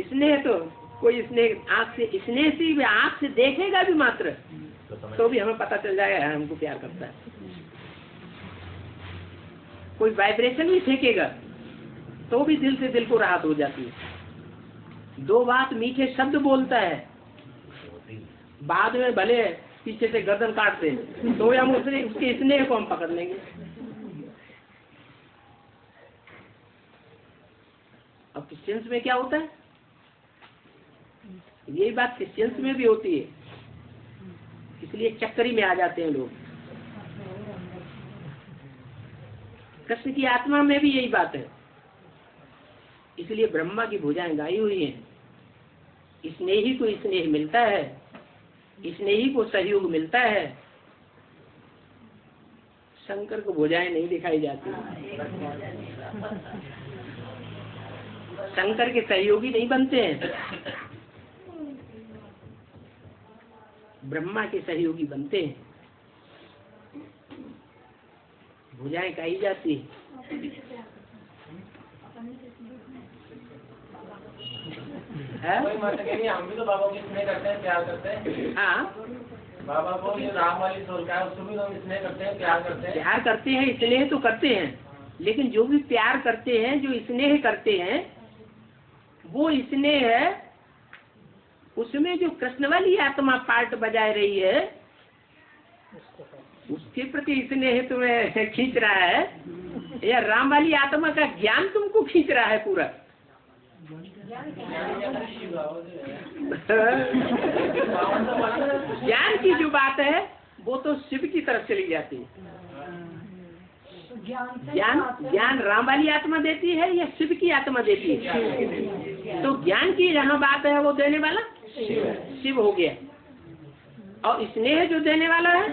स्नेह तो कोई स्नेह आँख से स्नेह से भी आँख से देखेगा भी मात्र तो भी हमें पता चल जाएगा हमको प्यार करता है। कोई वाइब्रेशन भी फेंकेगा तो भी दिल से दिल को राहत हो जाती है। दो बात मीठे शब्द बोलता है, बाद में भले पीछे से गर्दन काट दे तो हम उसके स्नेह को हम पकड़ लेंगे। अब क्रिश्चियंस में क्या होता है, यही बात क्रिश्चियंस में भी होती है, इसलिए चक्करी में आ जाते हैं लोग। कृष्ण की आत्मा में भी यही बात है, इसलिए ब्रह्मा की भुजाएं गाई हुई हैं। स्नेही को स्नेह मिलता है, स्नेही को सहयोग मिलता है, शंकर को भुजाएं नहीं दिखाई जाती। शंकर के सहयोगी नहीं बनते हैं, ब्रह्मा के सहयोगी बनते हैं। भुजाएं गाई जाती है। हम भी तो बाबा को स्नेह करते हैं, प्यार करते हैं। हाँ, बाबा को ये राम वाली सोच है, उसको भी हम स्नेह करते हैं, प्यार करते हैं। प्यार करते हैं, स्नेह तो करते हैं, लेकिन जो भी प्यार करते हैं, जो स्नेह करते हैं, वो स्नेह है उसमें जो कृष्ण वाली आत्मा पार्ट बजाए रही है उसके प्रति स्नेह तुम्हें खींच रहा है, या राम वाली आत्मा का ज्ञान तुमको खींच रहा है पूरा। ज्ञान की जो बात है वो तो शिव की तरफ चली जाती है। ज्ञान राम वाली आत्मा देती है या शिव की आत्मा देती है? तो ज्ञान की जहाँ बात है वो देने वाला शिव हो गया, और स्नेह जो देने वाला है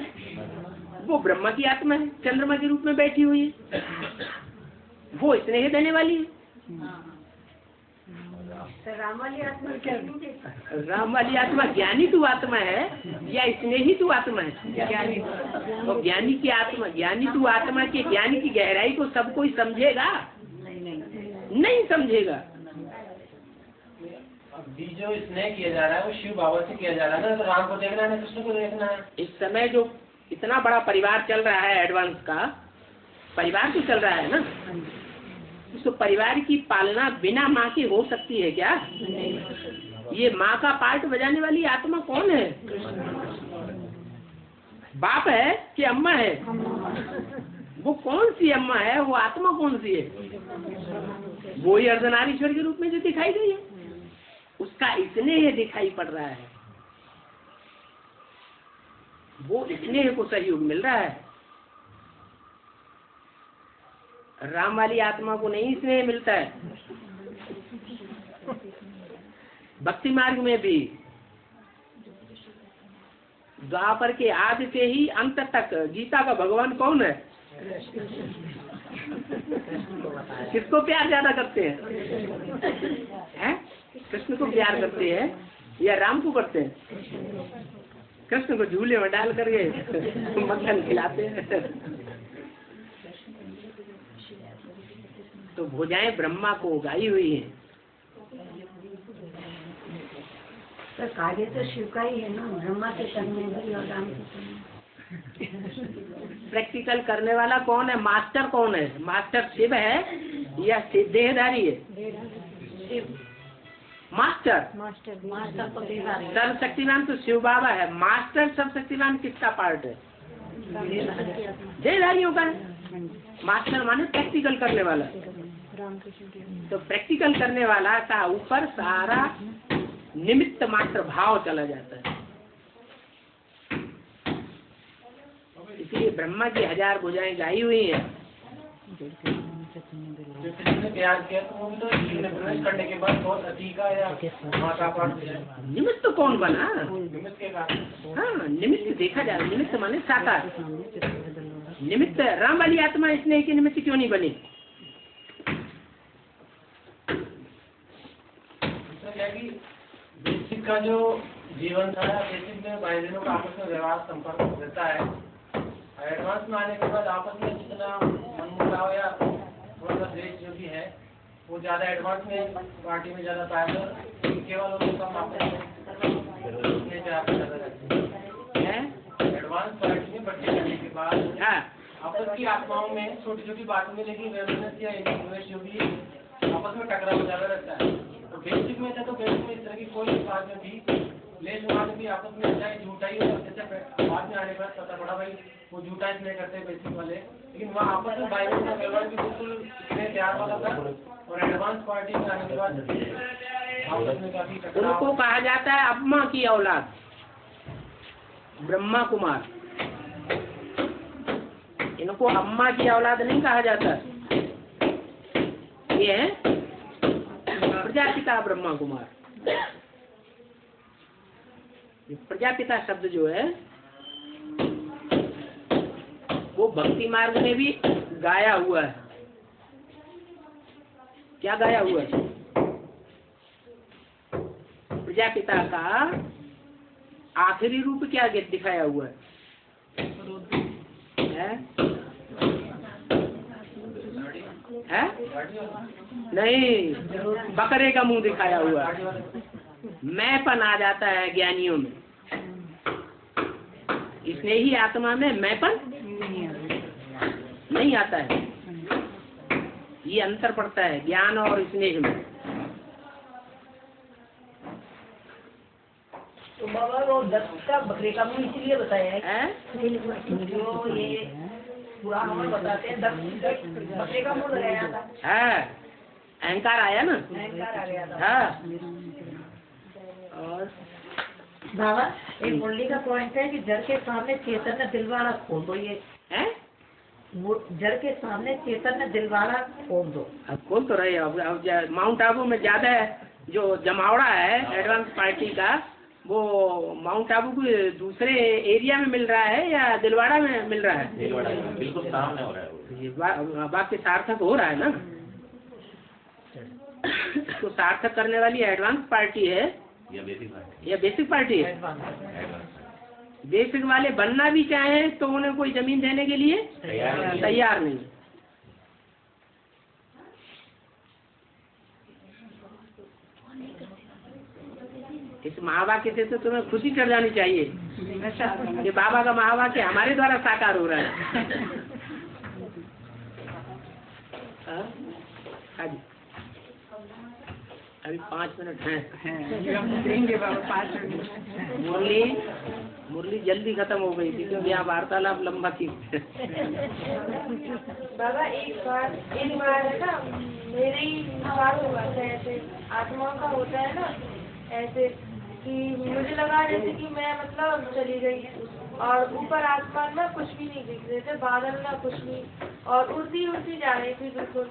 वो ब्रह्मा की आत्मा है, चंद्रमा के रूप में बैठी हुई है, वो स्नेह देने वाली है। राम वाली आत्मा क्या? राम वाली आत्मा ज्ञानी तू आत्मा है या स्नेही तू आत्मा है? ज्ञानी। और ज्ञानी की आत्मा, ज्ञानी तू आत्मा के ज्ञानी की गहराई को सब कोई समझेगा? नहीं समझेगा। अभी जो स्नेह किया जा रहा है वो शिव बाबा से किया जा रहा है ना, तो राम को देखना है, कृष्ण को देखना है। इस समय जो इतना बड़ा परिवार चल रहा है, एडवांस का परिवार तो चल रहा है ना, तो परिवार की पालना बिना माँ की हो सकती है क्या? ये माँ का पार्ट बजाने वाली आत्मा कौन है? बाप है कि अम्मा है? वो कौन सी अम्मा है, वो आत्मा कौन सी है? वो ही अर्धनारीश्वर के रूप में जो दिखाई गई है, उसका स्नेह दिखाई पड़ रहा है, वो स्नेह को सहयोग मिल रहा है। राम वाली आत्मा को नहीं स्नेह मिलता है। भक्ति मार्ग में भी द्वापर के आदि से ही अंत तक गीता का भगवान कौन है? किसको प्यार ज्यादा करते हैं? कृष्ण को प्यार करते हैं या राम को करते हैं? कृष्ण को झूले में डाल करके मक्खन खिलाते हैं। तो भुजाएं ब्रह्मा को गाई हुई हैं। तो कार्य तो शिव का ही है ना, ब्रह्मा के करने भी और राम के करने। प्रैक्टिकल करने वाला कौन है? मास्टर कौन है? मास्टर शिव है या देहधारी है? शिव मास्टर। मास्टर को सर्वशक्तिमान तो शिव बाबा है। मास्टर सर्वशक्तिमान किसका पार्ट है? देहधारियों का है। मास्टर माने प्रैक्टिकल करने वाला। तो प्रैक्टिकल करने वाला का ऊपर सारा निमित्त मात्र भाव चला जाता है। इसलिए ब्रह्मा की 1000 भुजाएं गाई हुई हैं। प्यार किया तो वो भी तो प्रवेश करने के बाद बहुत अतीका या माता पाठ निमित्त कौन बना? निमित्त के कारण। हाँ, निमित्त देखा जाए, निमित्त माने साकार। निमित्त राम वाली आत्मा स्नेह के निमित्त क्यों नहीं बनी? बेसिक का जो जीवन था, बेसिक में भाई बहनों का आपस में व्यवहार संपर्क रहता है। एडवांस में आने के बाद आपस में जितना मनमुटाव या थोड़ा सा द्वेष जो भी है वो ज्यादा एडवांस में पार्टी में ज्यादा पाएगा, केवल लोग कम आपस में ज्यादा रहते हैं। एडवांस पार्टी में बच्चे करने के बाद आपस की आत्माओं में छोटी छोटी बातों में, लेकिन वेवनेस या इन्वेस्ट जो भी आपस में टकराव ज्यादा रहता है। तो बेसिक में था, तो बेसिक में इस तरह की कोई बात में भी लेस में भी आपस में चाहे झूठा ही हो, जैसे बाद में आने पर पता पड़ा भाई वो झूठा इसलिए करते हैं बेसिक वाले, लेकिन वहाँ आपस में बाइबल का व्यवहार भी बिल्कुल इतने प्यार वाला था। और एडवांस पार्टी में आने के बाद आपस में काफी टकराव। उनको कहा जाता है अम्मा की औलाद, ब्रह्मा कुमार। इनको अम्मा की औलाद नहीं कहा जाता, ये है प्रजापिता ब्रह्मा कुमार। प्रजापिता शब्द जो है वो भक्ति मार्ग में भी गाया हुआ है। क्या गाया हुआ है? प्रजापिता का आखिरी रूप क्या दिखाया हुआ है? है? नहीं, बकरे का मुंह दिखाया हुआ है। मैंपन आ जाता है ज्ञानियों में, इसने ही आत्मा में मैंपन नहीं आता है। ये अंतर पड़ता है ज्ञान और स्नेह में। तो बाबा वो 10 का बकरे का मुंह इसलिए बताया है जो ये पुराण में बताते हैं 10 बकरे का मुंह लगाया था। अहंकार आया ना, अहंकार आ गया था। हाँ। और बाबा एक मुरली का पॉइंट है कि जड़ के सामने चैतन्य दिलवाड़ा खोल दो। ये है जड़ के सामने चैतन्य दिलवाड़ा खोल दो। अब खोल तो रहे। अब माउंट आबू में ज्यादा जो जमावड़ा है एडवांस पार्टी का, वो माउंट आबू के दूसरे एरिया में मिल रहा है या दिलवाड़ा में मिल रहा है? दिलवाड़ा में बिल्कुल सामने हो रहा है। ये वाक्य सार्थक हो रहा है ना। तो सार्थक करने वाली एडवांस पार्टी है या बेसिक पार्टी? या बेसिक पार्टी है? बेसिक वाले बनना भी चाहे तो उन्हें कोई जमीन देने के लिए तैयार नहीं। इस महावाक्य से तो तुम्हें खुशी कर जानी चाहिए कि बाबा का महावाक्य हमारे द्वारा साकार हो रहा है। हाँ जी, अभी 5 मिनट हैं। देंगे बाबा 5 मिनट। मुरली जल्दी खत्म हो गई थी क्योंकि यहाँ वार्तालाप लंबा थी। बाबा एक बार है ना, मेरे ही बात हुआ था ऐसे, आत्माओं का होता है ना ऐसे, कि मुझे लगा जैसे कि मैं मतलब चली गई और ऊपर आसमान में कुछ भी नहीं दिख रहे थे, बादल ना कुछ नहीं, और उड़ती जा रही थी बिल्कुल।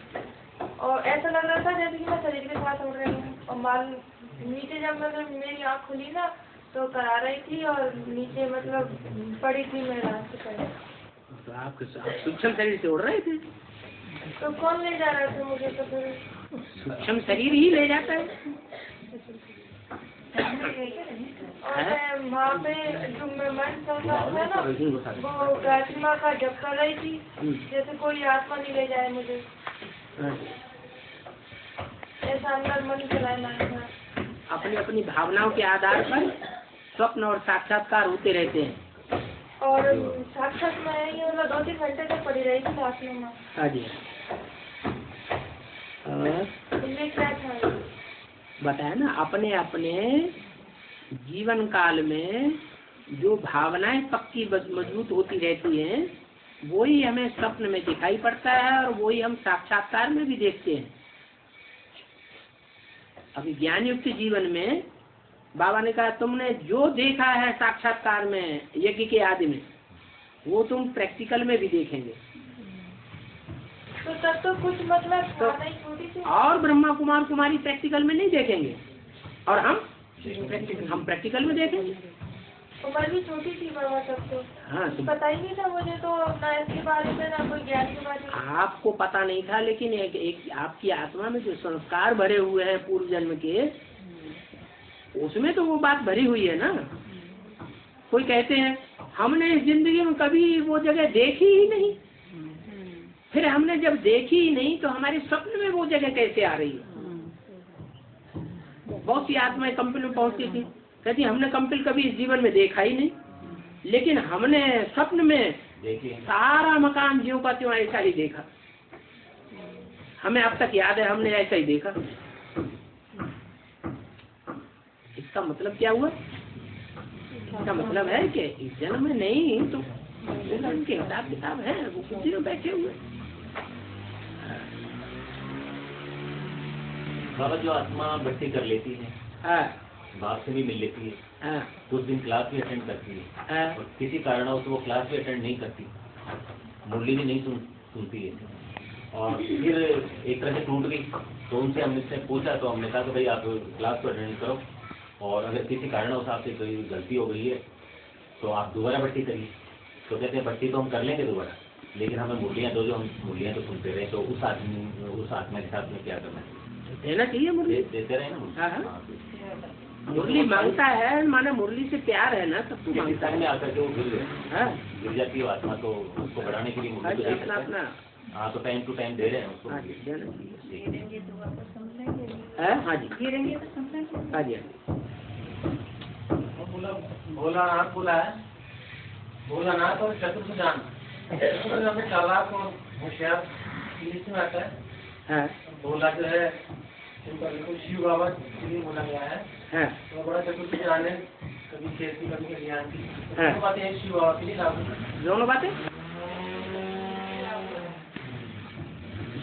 और ऐसा लग रहा था जैसे कि मैं शरीर के साथ उड़ रही हूँ। और मान नीचे जब मतलब मेरी आँख खुली ना तो करा रही थी और नीचे मतलब पड़ी थी मैं रास्ते पर। तो आप सूक्ष्म शरीर से उड़ रहे थे? तो कौन ले जा रहा था मुझे? तो फिर सूक्ष्म शरीर ही ले जाता है। और वहाँ पे जो मैं मन चल रहा था ना, वो गायत्री माँ का जप कर रही थी, जैसे कोई आत्मा नहीं ले जाए मुझे, ऐसा अंदर मन चलाना था। अपनी अपनी भावनाओं के आधार पर स्वप्न और साक्षात्कार होते रहते हैं। और साक्षात में ये मतलब 2-3 घंटे तक पड़ी रही थी आसमान में। हाँ जी। ये क्या था? बताया ना, अपने अपने जीवन काल में जो भावनाएं पक्की मजबूत होती रहती हैं वही हमें स्वप्न में दिखाई पड़ता है और वही हम साक्षात्कार में भी देखते हैं। अभी ज्ञान युक्त जीवन में बाबा ने कहा तुमने जो देखा है साक्षात्कार में यज्ञ के आदि में वो तुम प्रैक्टिकल में भी देखेंगे। तो तब तो कुछ मतलब छोटी सी और ब्रह्मा कुमार कुमारी प्रैक्टिकल में नहीं देखेंगे और हम प्रैक्टिकल में देखेंगे। उम्र भी छोटी थी बाबा तब तो। हाँ, पता ही नहीं था मुझे तो ना इसके बारे में ना कोई ज्ञान के बारे में। आपको पता नहीं था, लेकिन एक आपकी आत्मा में जो संस्कार भरे हुए हैं पूर्व जन्म के, उसमें तो वो बात भरी हुई है ना। कोई कहते हैं हमने इस जिंदगी में कभी वो जगह देखी ही नहीं, फिर हमने जब देखी ही नहीं तो हमारे स्वप्न में वो जगह कैसे आ रही है? बहुत सी आत्माएं कंपिल में पहुंचती थी, कहती हमने कंपिल कभी इस जीवन में देखा ही नहीं, लेकिन हमने स्वप्न में सारा मकान ज्यों का त्यों ऐसा ही देखा, हमें अब तक याद है हमने ऐसा ही देखा। इसका मतलब क्या हुआ? इसका मतलब है कि इस जन्म में नहीं तो उनके हिसाब किताब है, वो कुछ में बैठे हुए। बाबा जो आत्मा भक्ति कर लेती है, बाप से भी मिल लेती है, कुछ दिन क्लास भी अटेंड करती है, और किसी कारणवश वो क्लास भी अटेंड नहीं करती, मुरली भी नहीं सुनती है, और फिर एक तरह से टूट गई, तो उनसे हमने पूछा तो हमने कहा कि भाई आप क्लास को अटेंड करो, और अगर किसी कारणवश आपसे कोई गलती हो गई है तो आप दोबारा भक्ति करिए। तो कहते हैं भक्ति तो हम कर लेंगे दोबारा, लेकिन हमें मुरलियाँ दो, जो हम मुरलियाँ तो सुनते रहे, तो उस आत्मा के साथ में क्या करना है? देना चाहिए मुरली, देते रहे ना। मुरली मांगता है, माने मुरली से प्यार है ना, सबको मांगता है। में आकर के वो गिर जाती है आत्मा, तो उसको बढ़ाने के लिए मुरली अपना हाँ, तो टाइम टू टाइम दे रहे हैं उसको। हाँ जी, हाँ जी। भोलानाथ बोला है, भोलानाथ और चतुर्भुजान हमें चालाक और होशियार लिस्ट में आता है। भोला जो है शिव बाबा के लिए बोला गया है, तो बड़ा चतुर्भुजान है, कभी शेर की कभी कल्याण की, दोनों बातें शिव बाबा के लिए लागू।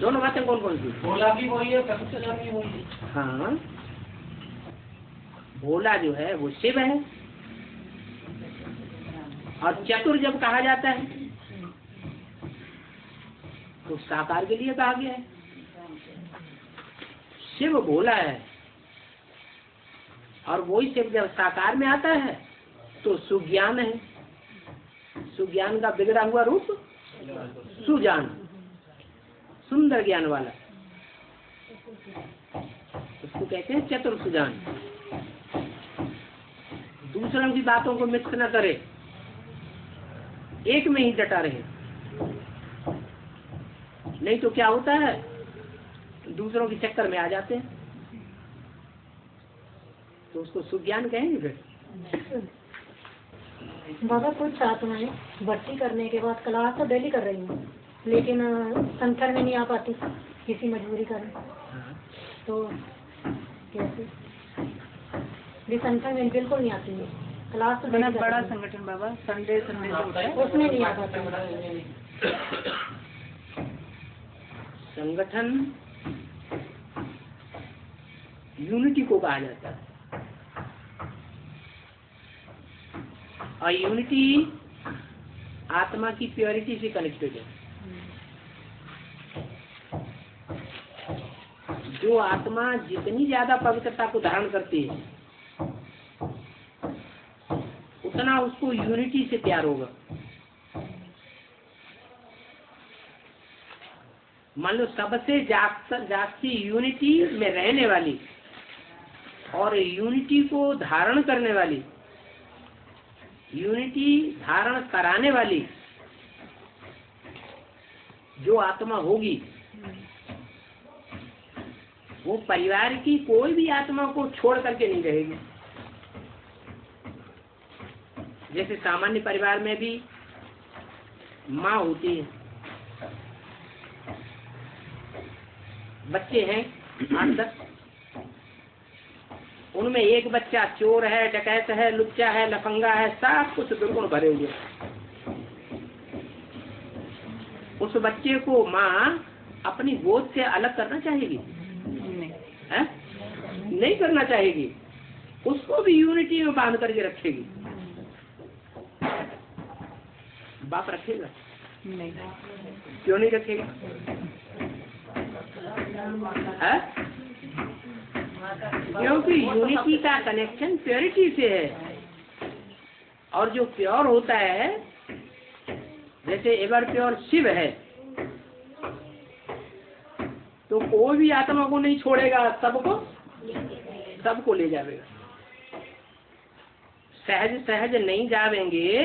दोनों बातें कौन कौन सी? भोला भी वही है, चतुर्भुजान भी वही है। हाँ, भोला जो है वो शिव है, और चतुर जब कहा जाता है तो साकार के लिए कहा गया है। शिव भोला है, और वही शिव जब साकार में आता है तो सुज्ञान है, सुज्ञान का बिगड़ा हुआ रूप सुजान, सुंदर ज्ञान वाला, उसको कहते हैं चतुर सुजान। दूसरों की बातों को मिक्स न करे, एक में ही डटा रहे, नहीं तो क्या होता है दूसरों के चक्कर में आ जाते हैं, तो उसको सुज्ञान कहेंगे। फिर बाबा कुछ आत्माएं भक्ति करने के बाद क्लास तो डेली कर रही हूँ, लेकिन संसार में नहीं आ पाती किसी मजबूरी कारण, तो कैसे? भी संसार में बिल्कुल नहीं आती है क्लास, तो बड़ा संगठन बाबा संडे होता है, उसमें नहीं आ पाती। संगठन यूनिटी को कहा जाता है, और यूनिटी आत्मा की प्योरिटी से कनेक्टेड है। जो आत्मा जितनी ज्यादा पवित्रता को धारण करती है उतना उसको यूनिटी से प्यार होगा। मान लो सबसे जास्ती यूनिटी में रहने वाली और यूनिटी को धारण करने वाली, यूनिटी धारण कराने वाली जो आत्मा होगी, वो परिवार की कोई भी आत्मा को छोड़ करके नहीं रहेगी। जैसे सामान्य परिवार में भी माँ होती है, बच्चे हैं 8-10, उनमें एक बच्चा चोर है, डकैत है, लुच्चा है, लफंगा है, सब कुछ दुर्गुण भरे हुए। उस बच्चे को माँ अपनी गोद से अलग करना चाहेगी? नहीं करना चाहेगी, उसको भी यूनिटी में बांध करके रखेगी। बाप रखेगा? नहीं। क्यों नहीं रखेगा? क्योंकि यूनिटी का कनेक्शन प्योरिटी से है, और जो प्योर होता है, जैसे एवर प्योर शिव है, तो कोई भी आत्मा को नहीं छोड़ेगा, सबको ले जाएगा। सहज सहज नहीं जावेंगे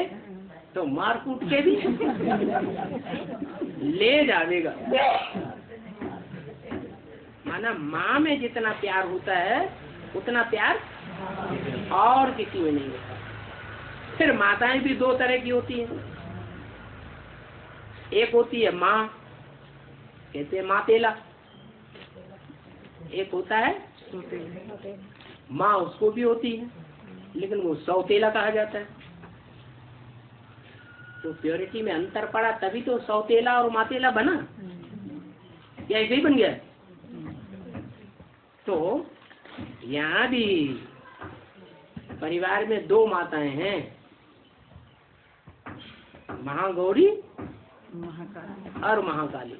तो मार कूट के भी ले जाएगा। माना माँ में जितना प्यार होता है उतना प्यार और किसी में नहीं होता। फिर माताएं भी दो तरह की होती हैं। एक होती है माँ, कहते हैं मातेला। एक होता है माँ, उसको भी होती है लेकिन वो सौतेला कहा जाता है। तो प्योरिटी में अंतर पड़ा तभी तो सौतेला और मातेला बना, या ऐसे ही बन गया। तो यहाँ भी परिवार में दो माताएं हैं, महागौरी और महाकाली।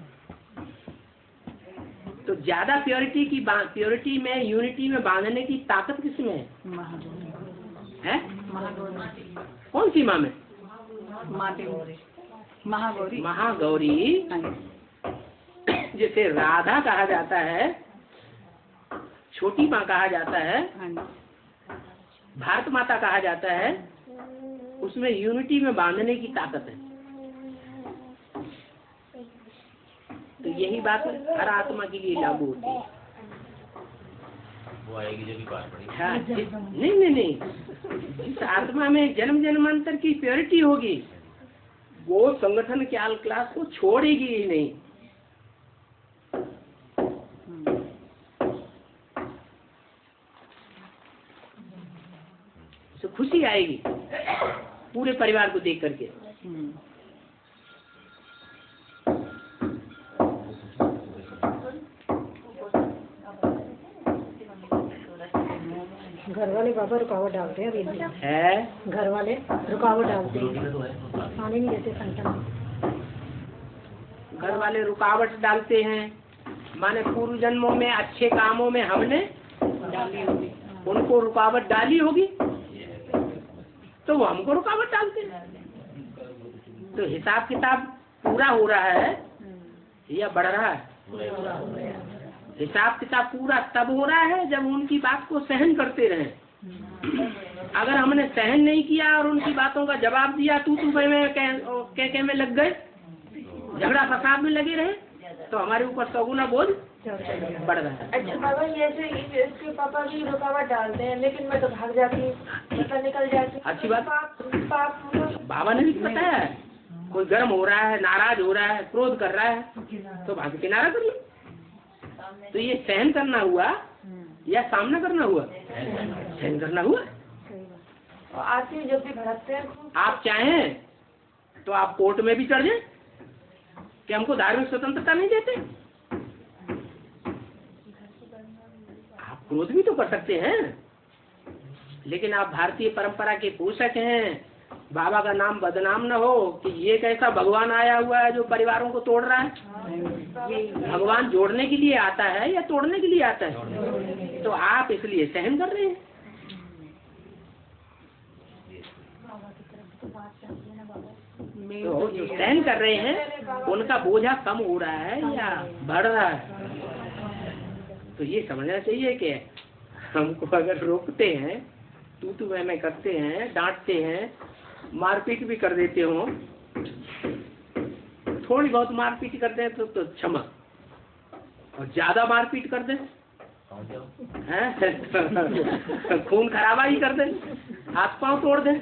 तो ज्यादा प्योरिटी में यूनिटी में बांधने की ताकत किसमें है? कौन सी माँ में? महागौरी। जिसे राधा कहा जाता है, छोटी माँ कहा जाता है, भारत माता कहा जाता है, उसमें यूनिटी में बांधने की ताकत है। तो यही बात हर आत्मा के लिए लागू होती है। वो आएगी जब भी पार पड़ेगी। हाँ, नहीं, जिस आत्मा में जन्म जन्मांतर की प्योरिटी होगी वो संगठन के आल क्लास को छोड़ेगी ही नहीं। तो खुशी आएगी पूरे परिवार को देख करके। घर वाले बाबा रुकावट डालते हैं अभी है, घर वाले रुकावट डालते हैं, आने नहीं देते संतान। घर वाले रुकावट डालते हैं, माने पूर्व जन्मों में अच्छे कामों में हमने डाली होगी, उनको रुकावट डाली होगी तो वो हमको रुकावट डालते हैं। तो हिसाब किताब पूरा हो रहा है या बढ़ रहा है? हिसाब किताब पूरा तब हो रहा है जब उनकी बात को सहन करते रहे। अगर हमने सहन नहीं किया और उनकी बातों का जवाब दिया, तू में कह में लग गए, झगड़ा फसाद में लगे रहे, तो हमारे ऊपर सगुना बोझ बढ़ रहा है। अच्छा बाबा, जैसे इसके पापा भी रुकावट डालते हैं लेकिन मैं तो भाग जाती हूँ, पता निकल जाती। अच्छी बात। बाबा ने भी बताया है, कोई गर्म हो रहा है, नाराज हो रहा है, क्रोध कर रहा है तो भाग किनारा कर लो। तो ये सहन करना हुआ या सामना करना हुआ? सहन करना हुआ। आते जब भी भड़कते हैं, आप चाहें तो आप कोर्ट में भी चढ़ जाएं कि हमको धार्मिक स्वतंत्रता नहीं देते। आप क्रोध भी तो कर सकते हैं, लेकिन आप भारतीय परंपरा के पोषक हैं। बाबा का नाम बदनाम न हो कि ये कैसा भगवान आया हुआ है जो परिवारों को तोड़ रहा है। भगवान जोड़ने के लिए आता है या तोड़ने के लिए आता है? तो आप इसलिए सहन कर रहे हैं। तो जो सहन कर रहे हैं उनका बोझा कम हो रहा है या बढ़ रहा है? तो ये समझना चाहिए कि हमको अगर रोकते हैं, तू मैं करते हैं, डांटते हैं, मारपीट भी कर देते हो, थोड़ी बहुत मारपीट करते हैं तो क्षमा, और ज्यादा मारपीट कर दे खून खराबा ही कर दे, हाथ पांव तोड़ दे,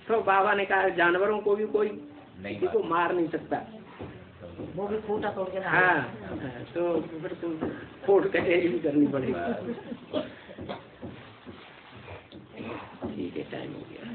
तो बाबा ने कहा जानवरों को भी कोई किसी को मार नहीं सकता, वो भी खूंटा तोड़ के। हाँ, तो फिर तुम कोर्ट कचहरी भी करनी पड़ेगी। ठीक है, टाइम हो गया।